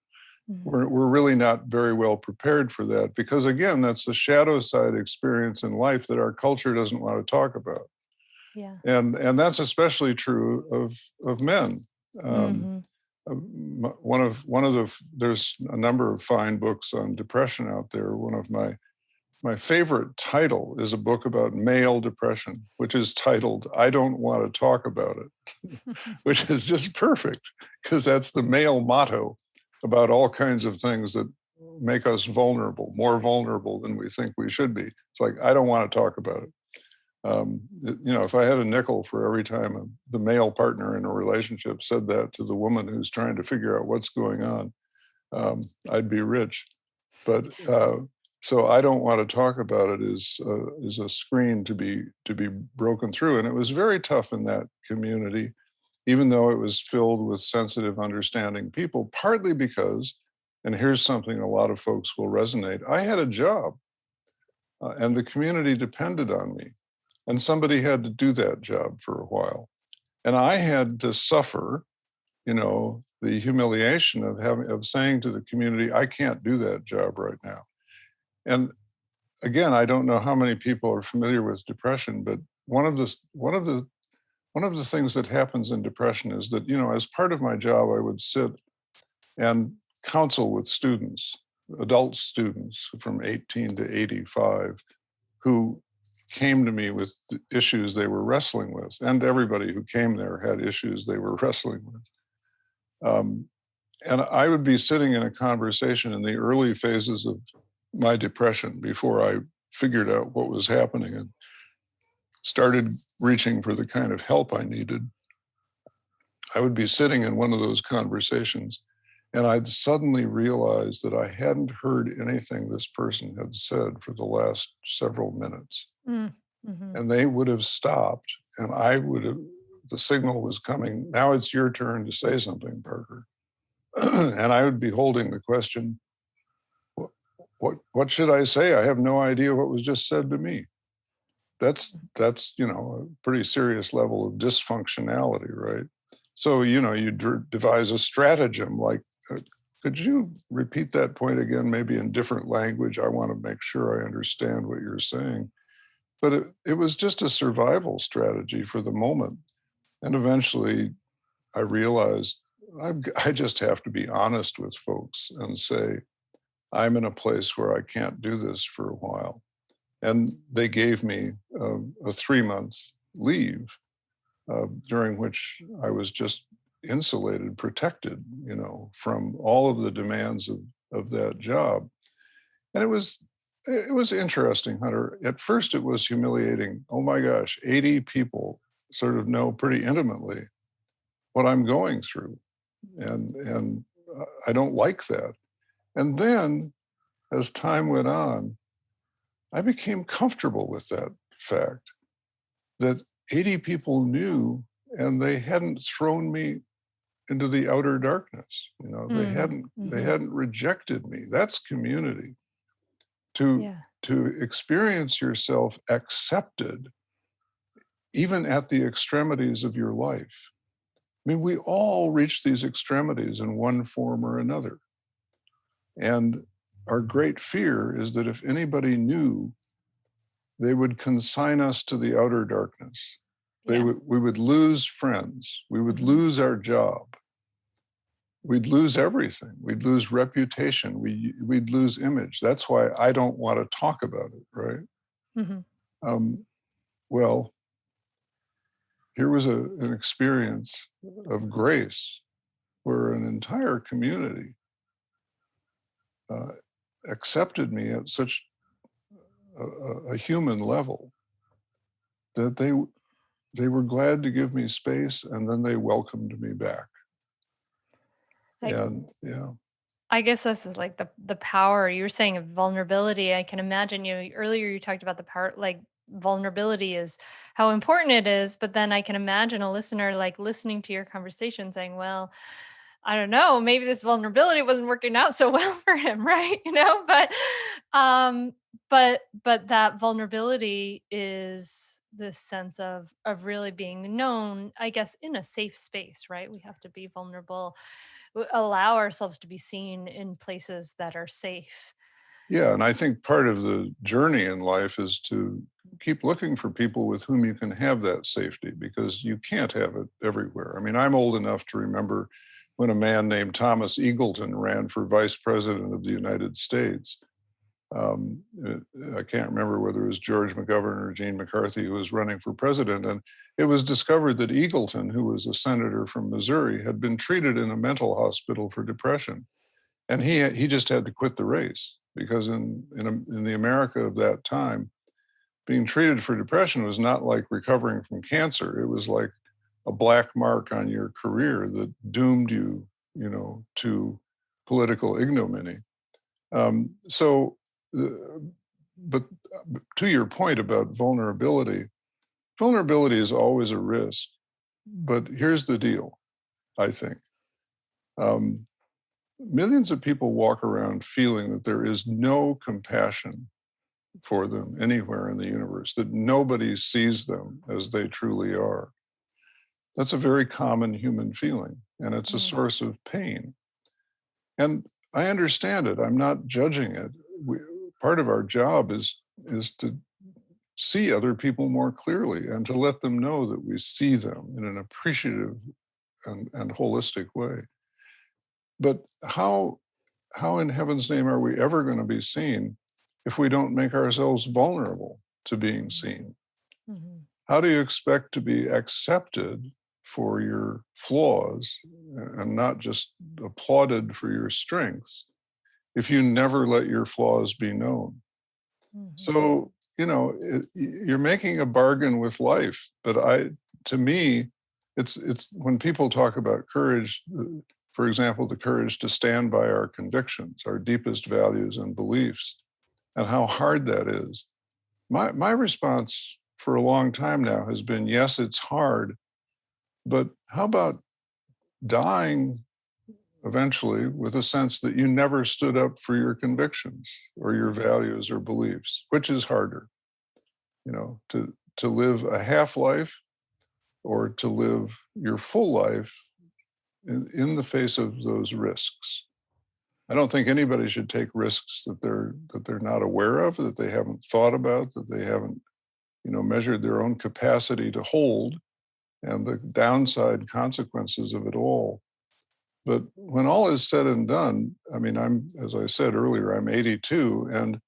Mhm. We're really not very well prepared for that, because again, that's the shadow side experience in life that our culture doesn't want to talk about. Yeah. And that's especially true of men. Um, Mhm. there's a number of fine books on depression out there. One of my favorite title is a book about male depression, which is titled "I Don't Want to Talk About It," which is just perfect, because that's the male motto about all kinds of things that make us vulnerable, more vulnerable than we think we should be. It's like, I don't want to talk about it. If I had a nickel for every time the male partner in a relationship said that to the woman who's trying to figure out what's going on, I'd be rich. But so I don't want to talk about it is a screen to be broken through, and it was very tough in that community, even though it was filled with sensitive, understanding people. Partly because, and here's something a lot of folks will resonate: I had a job, and the community depended on me, and somebody had to do that job for a while, and I had to suffer, the humiliation of saying to the community, I can't do that job right now. And again, I don't know how many people are familiar with depression, but one of the things that happens in depression is that, as part of my job, I would sit and counsel with students, adult students from 18 to 85, who came to me with issues they were wrestling with, and everybody who came there had issues they were wrestling with. Um, and I would be sitting in a conversation in the early phases of my depression, before I figured out what was happening and started reaching for the kind of help I needed. I would be sitting in one of those conversations, and I'd suddenly realize that I hadn't heard anything this person had said for the last several minutes. Mm. Mhm. And they would have stopped, and the signal was coming. Now it's your turn to say something, Parker. And I would be holding the question, what should I say? I have no idea what was just said to me. That's a pretty serious level of dysfunctionality, right? So you devise a stratagem like, could you repeat that point again, maybe in different language? I want to make sure I understand what you're saying. But it was just a survival strategy for the moment. And eventually I realized I just have to be honest with folks and say, I'm in a place where I can't do this for a while. And they gave me a 3-month leave, during which I was just insulated, protected, from all of the demands of that job. And it was interesting, Hunter. At first, it was humiliating. Oh my gosh, 80 people sort of know pretty intimately what I'm going through, and I don't like that. And then, as time went on, I became comfortable with that fact that 80 people knew, and they hadn't thrown me into the outer darkness. They hadn't rejected me. That's community. To Yeah. to experience yourself accepted, even at the extremities of your life. I mean, we all reach these extremities in one form or another. And our great fear is that if anybody knew, they would consign us to the outer darkness. We would lose friends. We would lose our job. We'd lose everything. We'd lose reputation. We'd lose image. That's why I don't want to talk about it, right? Well, here was an experience of grace where an entire community accepted me at such a human level that they were glad to give me space, and then they welcomed me back. And I guess this is like the power you were saying of vulnerability. I can imagine, earlier you talked about the power, like vulnerability is how important it is, but then I can imagine a listener like listening to your conversation saying, well, I don't know, maybe this vulnerability wasn't working out so well for him, right? Um but that vulnerability is this sense of really being known, I guess, in a safe space, right? We have to be vulnerable, allow ourselves to be seen in places that are safe. yeah, and I think part of the journey in life is to keep looking for people with whom you can have that safety, because you can't have it everywhere. I mean, I'm old enough to remember when a man named Thomas Eagleton ran for vice president of the United States. I can't remember whether it was George McGovern or Gene McCarthy who was running for president. And it was discovered that Eagleton, who was a senator from Missouri, had been treated in a mental hospital for depression. And he just had to quit the race, because in the America of that time, being treated for depression was not like recovering from cancer. It was like a black mark on your career that doomed you, to political ignominy. So, but to your point about vulnerability is always a risk. But here's the deal, I think. Millions of people walk around feeling that there is no compassion for them anywhere in the universe, that nobody sees them as they truly are. That's a very common human feeling, and it's a source of pain. And I understand it. I'm not judging it. Part of our job is to see other people more clearly and to let them know that we see them in an appreciative and holistic way. But how in heaven's name are we ever going to be seen if we don't make ourselves vulnerable to being seen? How do you expect to be accepted for your flaws and not just applauded for your strengths if you never let your flaws be known? So, you're making a bargain with life. But to me, it's when people talk about courage, for example, the courage to stand by our convictions, our deepest values and beliefs, and how hard that is. My response for a long time now has been, yes, it's hard, but how about dying eventually with a sense that you never stood up for your convictions or your values or beliefs? Which is harder, to live a half life or to live your full life in the face of those risks? I don't think anybody should take risks that they're not aware of, that they haven't thought about, that they haven't, measured their own capacity to hold, and the downside consequences of it all. But when all is said and done, I mean, as I said earlier, I'm 82, and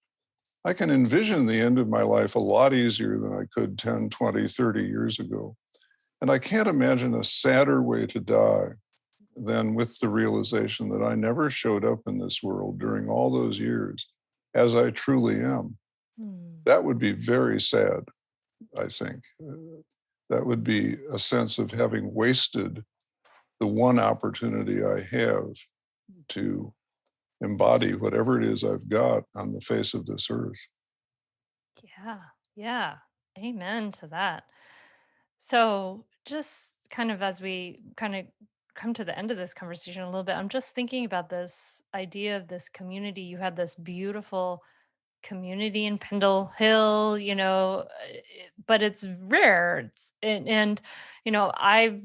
I can envision the end of my life a lot easier than I could 10, 20, 30 years ago. And I can't imagine a sadder way to die than with the realization that I never showed up in this world during all those years as I truly am. Hmm. That would be very sad, I think. That would be a sense of having wasted the one opportunity I have to embody whatever it is I've got on the face of this earth. Yeah. Yeah. Amen to that. So, just kind of as we kind of come to the end of this conversation a little bit, I'm just thinking about this idea of this community. You had this beautiful community in Pendle Hill, but it's rare. And I've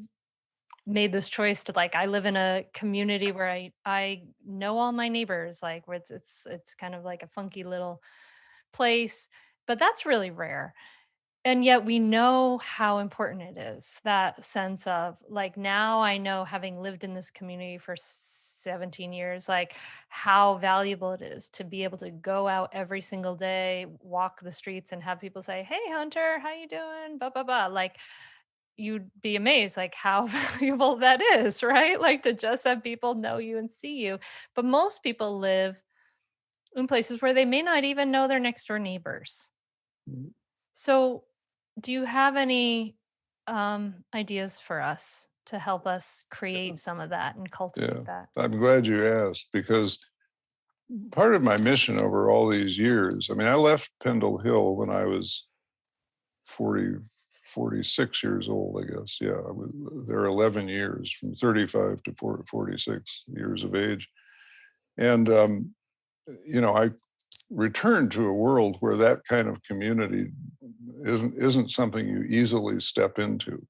made this choice to, like, I live in a community where I know all my neighbors, like, where it's kind of like a funky little place, but that's really rare. And yet we know how important it is, that sense of, like, now I know, having lived in this community for 17 years, like, how valuable it is to be able to go out every single day, walk the streets, and have people say, "Hey, Hunter, how you doing?" Blah, blah, blah. Like, you'd be amazed, like, how valuable that is, right? Like, to just have people know you and see you. But most people live in places where they may not even know their next door neighbors. So, do you have any ideas for us to help us create some of that and Yeah, cultivate that? I'm glad you asked, because part of my mission over all these years, I mean, I left Pendle Hill when I was 40, 46 years old, I guess. Yeah, I was there 11 years, from 35 to 46 years of age. And, I returned to a world where that kind of community isn't something you easily step into.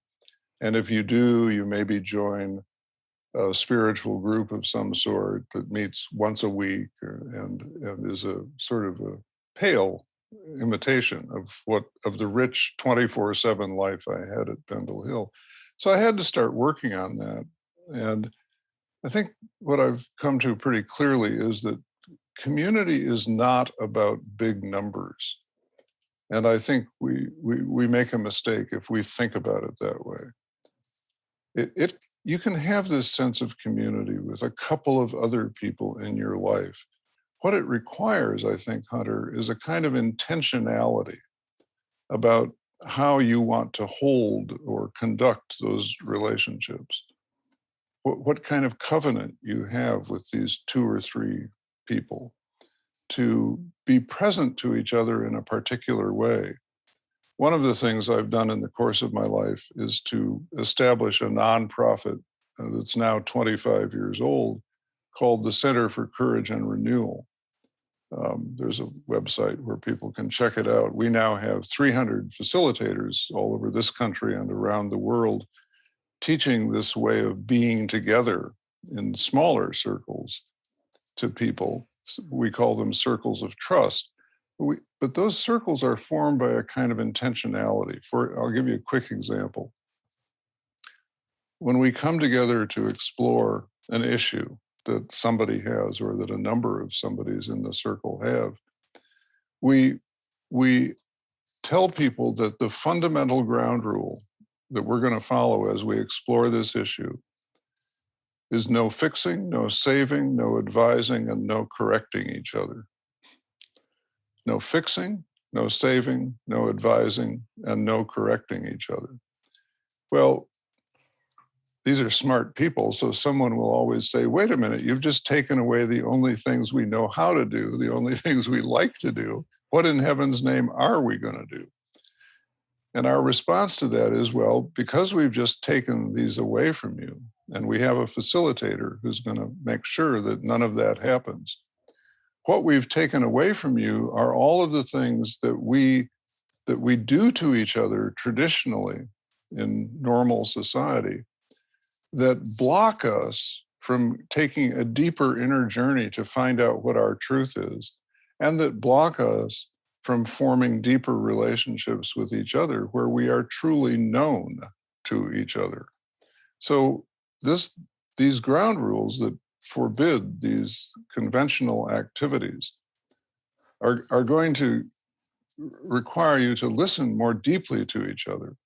And if you do, you maybe join a spiritual group of some sort that meets once a week, and is a sort of a pale imitation of the rich 24/7 life I had at Pendle Hill. So I had to start working on that. And I think what I've come to pretty clearly is that community is not about big numbers. And I think we make a mistake if we think about it that way. It You can have this sense of community with a couple of other people in your life. What it requires, I think, Hunter, is a kind of intentionality about how you want to hold or conduct those relationships. What kind of covenant you have with these two or three people to be present to each other in a particular way. One of the things I've done in the course of my life is to establish a nonprofit that's now 25 years old, called the Center for Courage and Renewal. There's a website where people can check it out. We now have 300 facilitators all over this country and around the world, teaching this way of being together in smaller circles to people. We call them circles of trust. But those circles are formed by a kind of intentionality. I'll give you a quick example. When we come together to explore an issue that somebody has, or that a number of somebodies in the circle have, we we tell people that the fundamental ground rule that we're going to follow as we explore this issue is no fixing, no saving, no advising, and no correcting each other. No fixing, no saving, no advising, and no correcting each other. Well, these are smart people, so someone will always say, wait a minute, you've just taken away the only things we know how to do, the only things we like to do. What in heaven's name are we going to do? And our response to that is, well, because we've just taken these away from you, and we have a facilitator who's going to make sure that none of that happens. What we've taken away from you are all of the things that we do to each other traditionally in normal society that block us from taking a deeper inner journey to find out what our truth is, and that block us from forming deeper relationships with each other where we are truly known to each other. So these ground rules that forbid these conventional activities are going to require you to listen more deeply to each other.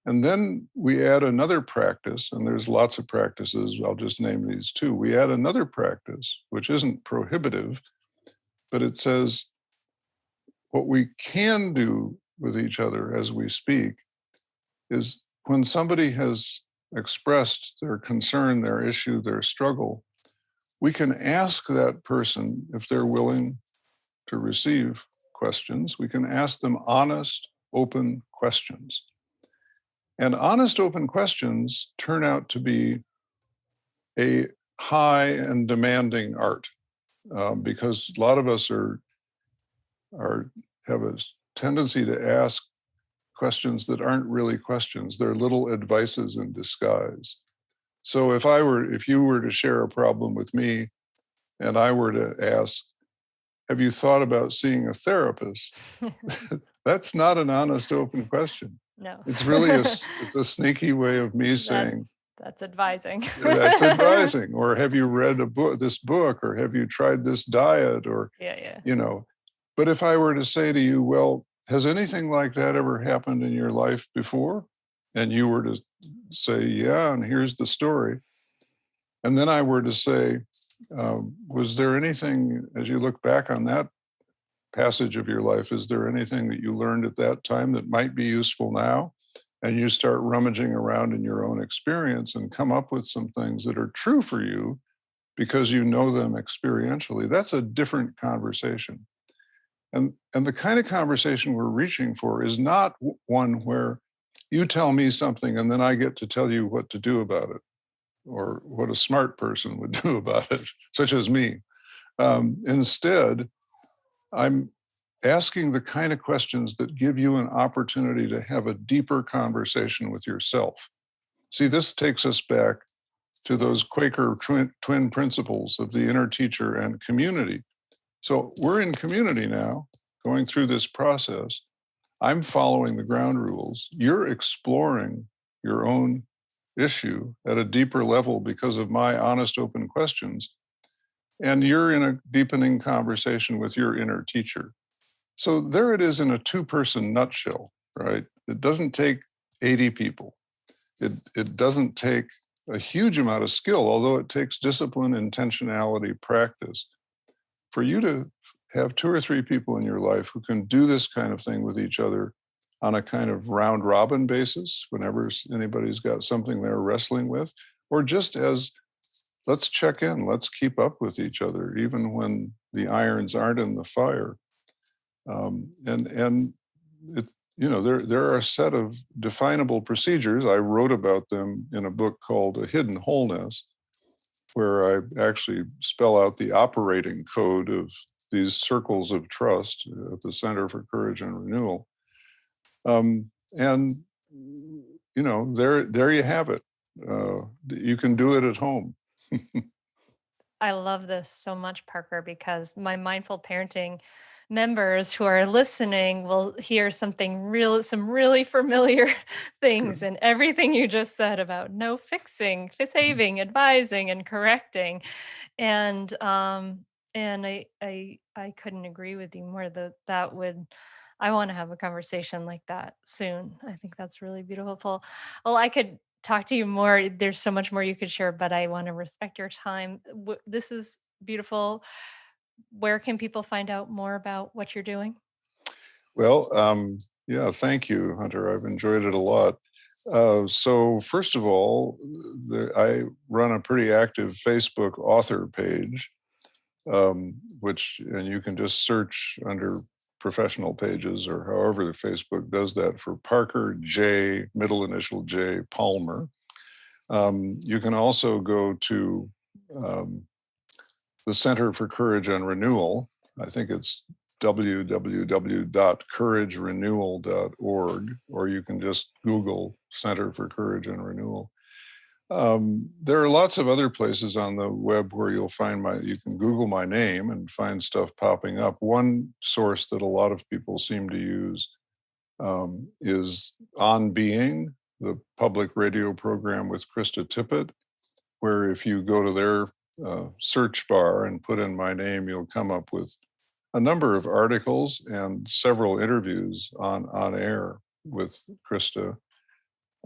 And then we add another practice, and there's lots of practices. I'll just name these two. We add another practice, which isn't prohibitive, but it says what we can do with each other as we speak is when somebody has expressed their concern, their issue, their struggle, we can ask that person if they're willing to receive questions. We can ask them honest, open questions. And honest, open questions turn out to be a high and demanding art because a lot of us have a tendency to ask questions that aren't really questions. They're little advices in disguise. So if you were to share a problem with me and I were to ask, have you thought about seeing a therapist? That's not an honest, open question. No. It's really it's a sneaky way of me saying, that's advising. That's advising. Or have you read this book, or have you tried this diet, or, Yeah. But if I were to say to you, well, has anything like that ever happened in your life before? And you were to say, yeah, and here's the story. And then I were to say, was there anything, as you look back on that passage of your life, is there anything that you learned at that time that might be useful now? And you start rummaging around in your own experience and come up with some things that are true for you because you know them experientially. That's a different conversation. And the kind of conversation we're reaching for is not one where you tell me something and then I get to tell you what to do about it, or what a smart person would do about it, such as me. Instead, I'm asking the kind of questions that give you an opportunity to have a deeper conversation with yourself. See, this takes us back to those Quaker twin principles of the inner teacher and community. So we're in community now, going through this process. I'm following the ground rules. You're exploring your own issue at a deeper level because of my honest, open questions. And you're in a deepening conversation with your inner teacher. So there it is in a two-person nutshell, right? It doesn't take 80 people. It doesn't take a huge amount of skill, although it takes discipline, intentionality, practice. For you to have 2 or 3 people in your life who can do this kind of thing with each other on a kind of round robin basis, whenever anybody's got something they're wrestling with, or just as, let's check in, let's keep up with each other, even when the irons aren't in the fire. There are a set of definable procedures. I wrote about them in a book called A Hidden Wholeness, where I actually spell out the operating code of these circles of trust at the Center for Courage and Renewal. There you have it. You can do it at home. I love this so much, Parker, because my mindful parenting members who are listening will hear some really familiar things and everything you just said about no fixing, saving, advising, and correcting. And I couldn't agree with you more. I want to have a conversation like that soon. I think that's really beautiful. Well, I could talk to you more. There's so much more you could share, but I want to respect your time. This is beautiful. Where can people find out more about what you're doing? Well, yeah, thank you, Hunter. I've enjoyed it a lot. So first of all, I run a pretty active Facebook author page, and you can just search under professional pages or however Facebook does that for Parker J, middle initial J, Palmer. You can also go to the Center for Courage and Renewal. I think it's www.couragerenewal.org, or you can just Google Center for Courage and Renewal. There are lots of other places on the web where you can Google my name and find stuff popping up. One source that a lot of people seem to use is On Being, the public radio program with Krista Tippett, where if you go to their search bar and put in my name, you'll come up with a number of articles and several interviews on air with Krista.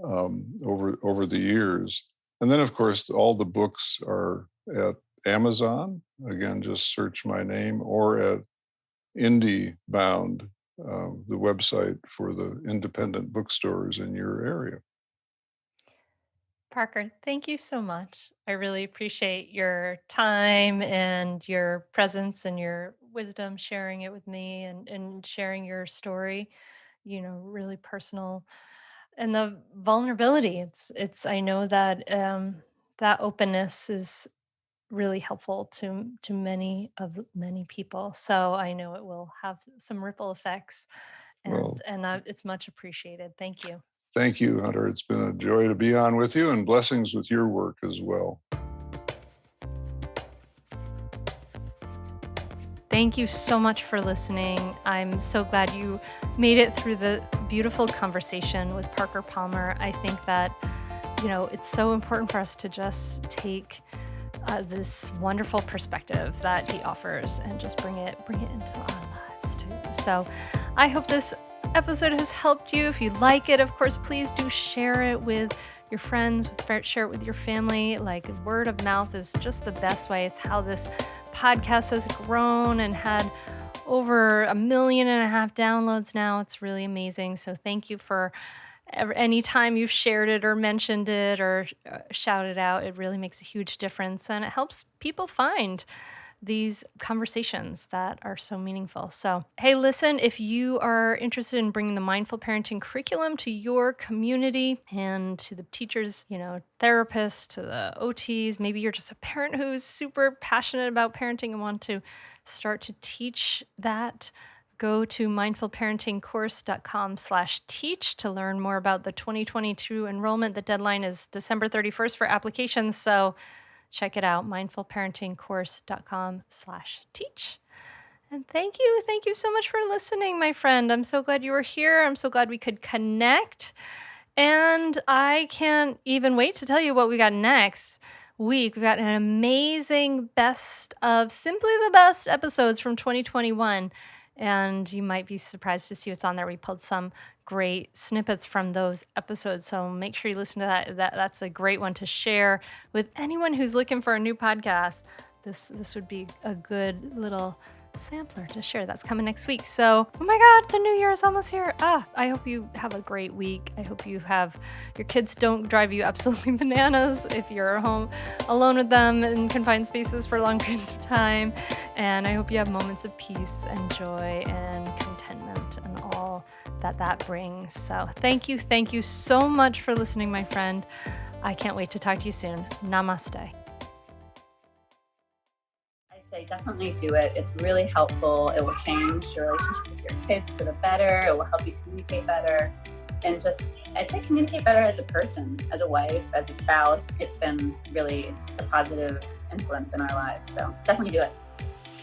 over the years. And then, of course, all the books are at Amazon. Again, just search my name, or at IndieBound, the website for the independent bookstores in your area. Parker, thank you so much. I really appreciate your time and your presence and your wisdom, sharing it with me and sharing your story, really personal, and the vulnerability. I know that that openness is really helpful to many people. So I know it will have some ripple effects, Well, and it's much appreciated. Thank you. thank you, Hunter. It's been a joy to be on with you, and blessings with your work as well. Thank you so much for listening. I'm so glad you made it through the beautiful conversation with Parker Palmer. I think that, it's so important for us to just take this wonderful perspective that he offers and just bring it into our lives too. So I hope this episode has helped you. If you like it, of course, please do share it with your friends, share it with your family. Like, word of mouth is just the best way. It's how this podcast has grown and had over 1.5 million downloads now. It's really amazing. So thank you for any time you've shared it or mentioned it or shouted out. It really makes a huge difference, and it helps people find these conversations that are so meaningful. So, hey, listen, if you are interested in bringing the mindful parenting curriculum to your community and to the teachers, therapists, to the OTs, maybe you're just a parent who's super passionate about parenting and want to start to teach that, go to mindfulparentingcourse.com/teach to learn more about the 2022 enrollment. The deadline is December 31st for applications. So check it out, mindfulparentingcourse.com/teach. And thank you. Thank you so much for listening, my friend. I'm so glad you were here. I'm so glad we could connect. And I can't even wait to tell you what we got next week. We've got an amazing best of simply the best episodes from 2021. And you might be surprised to see what's on there. We pulled some great snippets from those episodes. So make sure you listen to that. That's a great one to share with anyone who's looking for a new podcast. This would be a good little sampler to share. That's coming next week. So, oh my God, the new year is almost here. I hope you have a great week. I hope your kids don't drive you absolutely bananas if you're home alone with them in confined spaces for long periods of time. And I hope you have moments of peace and joy and contentment and all that brings. So thank you so much for listening, my friend. I can't wait to talk to you soon. Namaste. Say definitely do it. It's really helpful. It will change your relationship with your kids for the better. It will help you communicate better. And I'd say communicate better as a person, as a wife, as a spouse. It's been really a positive influence in our lives. So definitely do it.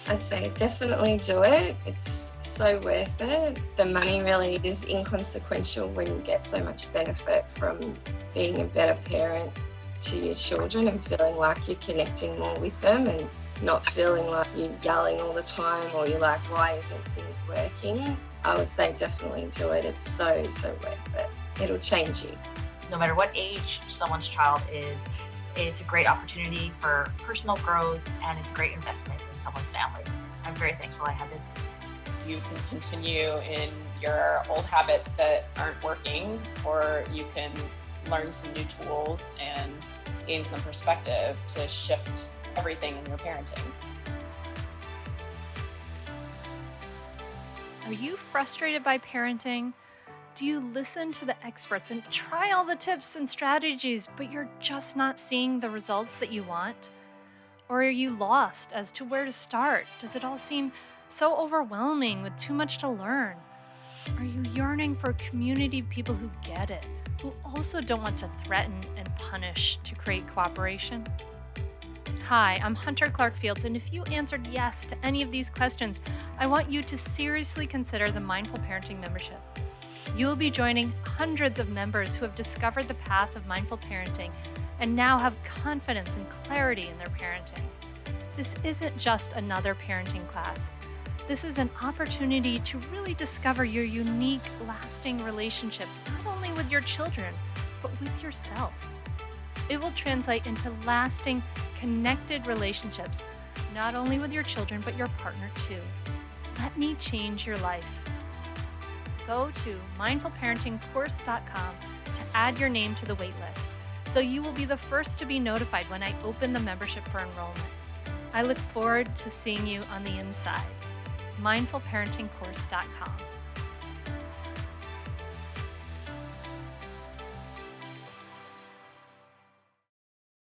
I'd say definitely do it. It's so worth it. The money really is inconsequential when you get so much benefit from being a better parent to your children and feeling like you're connecting more with them and not feeling like you're yelling all the time or you're like, why isn't things working? I would say definitely do it. It's so worth it. It'll change you. No matter what age someone's child is, it's a great opportunity for personal growth and it's a great investment in someone's family. I'm very thankful I had this. You can continue in your old habits that aren't working, or you can learn some new tools and gain some perspective to shift everything in your parenting. Are you frustrated by parenting? Do you listen to the experts and try all the tips and strategies, but you're just not seeing the results that you want? Or are you lost as to where to start? Does it all seem so overwhelming with too much to learn? Are you yearning for a community of people who get it, who also don't want to threaten and punish to create cooperation? Hi, I'm Hunter Clark-Fields, and if you answered yes to any of these questions, I want you to seriously consider the Mindful Parenting membership. You'll be joining hundreds of members who have discovered the path of mindful parenting and now have confidence and clarity in their parenting. This isn't just another parenting class. This is an opportunity to really discover your unique, lasting relationship, not only with your children, but with yourself. It will translate into lasting, connected relationships, not only with your children, but your partner too. Let me change your life. Go to mindfulparentingcourse.com to add your name to the waitlist, so you will be the first to be notified when I open the membership for enrollment. I look forward to seeing you on the inside. mindfulparentingcourse.com.